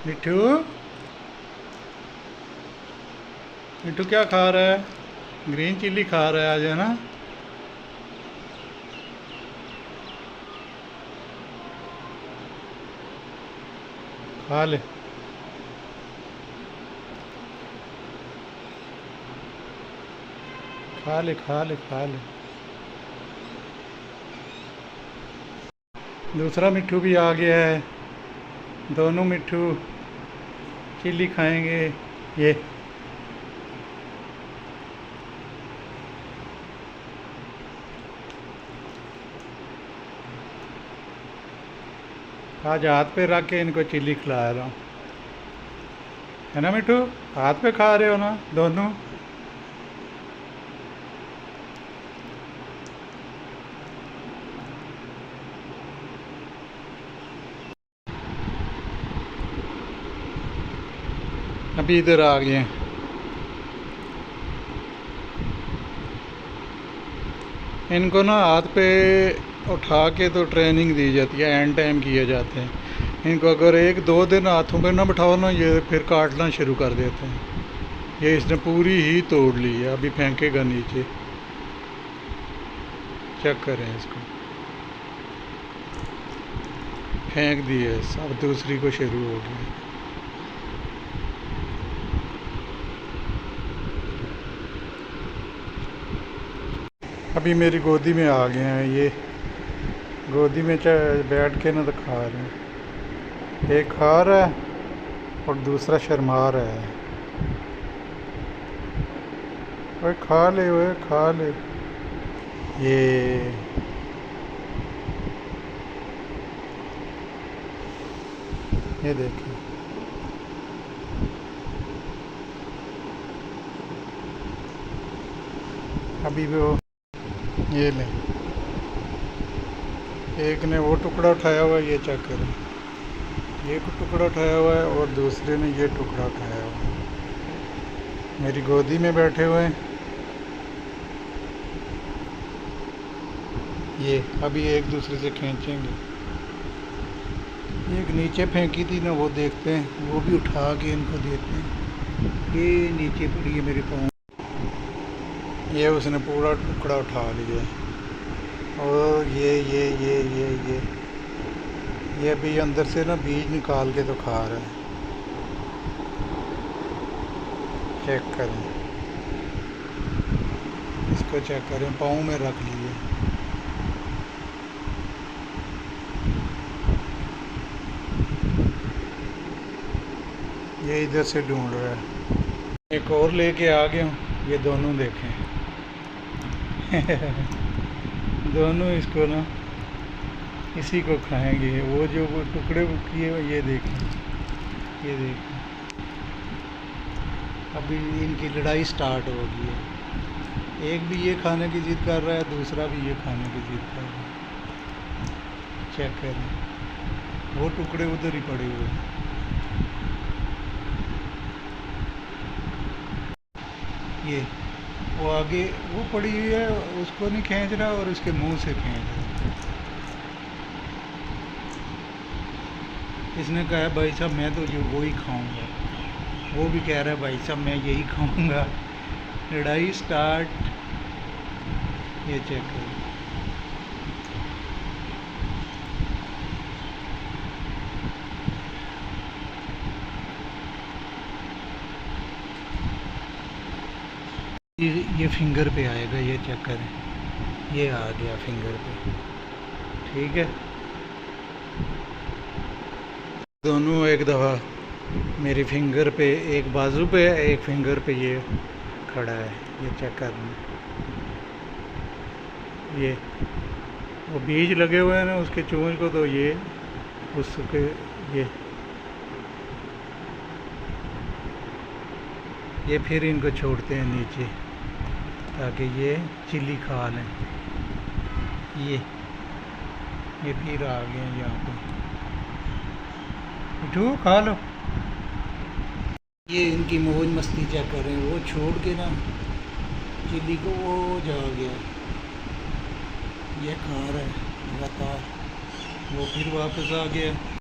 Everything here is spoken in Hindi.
मिठू, मिठू क्या खा रहा है? ग्रीन चिल्ली खा रहा है आज, है ना? खा ले, खा ले, खा ले, खा ले। दूसरा मिठू भी आ गया है। दोनों मिठू चिल्ली खाएंगे। ये आज हाथ पे रख के इनको चिल्ली खिला रहा हूँ, है ना मिठू? हाथ पे खा रहे हो ना दोनों? अभी इधर आ गए हैं। इनको ना हाथ पे उठा के तो ट्रेनिंग दी जाती है, एंड टाइम किए जाते हैं। इनको अगर 1-2 दिन हाथों पे ना बिठाओ ना, ये फिर काटना शुरू कर देते हैं। ये इसने पूरी ही तोड़ ली है, अभी फेंकेगा नीचे। चेक करें इसको, फेंक दिए। अब दूसरी को शुरू हो गई। अभी मेरी गोदी में आ गए हैं ये। गोदी में बैठ के ना तो खा रहे हैं। एक खा रहा है और दूसरा शर्मा रहा है। ओए खा ले, ओए खा ले। ये देखिए, अभी वो ये ले, एक ने वो टुकड़ा उठाया हुआ है, ये चेक करें। ये टुकड़ा उठाया हुआ है और दूसरे ने ये टुकड़ा उठाया हुआ है। मेरी गोदी में बैठे हुए हैं ये। अभी एक दूसरे से खींचेंगे। एक नीचे फेंकी थी ना, वो देखते हैं, वो भी उठा के इनको देते हैं। ये नीचे पड़ी है मेरे पाँव। ये उसने पूरा टुकड़ा उठा लिया। और ये अभी अंदर से ना बीज निकाल के तो खा रहा है। चेक करें इसको, चेक करें, पाँव में रख लिए। ये इधर से ढूंढ रहा है। एक और लेके आ गया हूँ, ये दोनों देखें। दोनों इसको ना इसी को खाएंगे। वो जो वो टुकड़े किए हुए, ये देखें, ये देखें। अभी इनकी लड़ाई स्टार्ट हो गई है। एक भी ये खाने की जिद कर रहा है, दूसरा भी ये खाने की जिद कर रहा है। चेक करें, वो टुकड़े उधर ही पड़े हुए हैं। ये वो आगे वो पड़ी हुई है, उसको नहीं खींच रहा और उसके मुंह से खींच रहा। इसने कहा है भाई साहब मैं तो जो वो ही खाऊंगा। वो भी कह रहा है भाई साहब मैं यही खाऊंगा। लड़ाई स्टार्ट। ये चेक करो, ये फिंगर पे आएगा। ये चेक करें, ये आ गया फिंगर पे। ठीक है, दोनों एक दफ़ा मेरी फिंगर पे, एक बाजू पे है, एक फिंगर पे ये खड़ा है। ये चेक करना। ये वो बीज लगे हुए हैं ना उसके चूंज को, तो ये उसके ये फिर इनको छोड़ते हैं नीचे ताकि ये चिल्ली खा लें। ये फिर आ गए हैं यहाँ पे। मिठू खा लो। ये इनकी मौज मस्ती चेक कर रहे हैं। वो छोड़ के ना चिल्ली को, वो जा गया, ये खा रहा है लगातार। वो फिर वापस आ गया।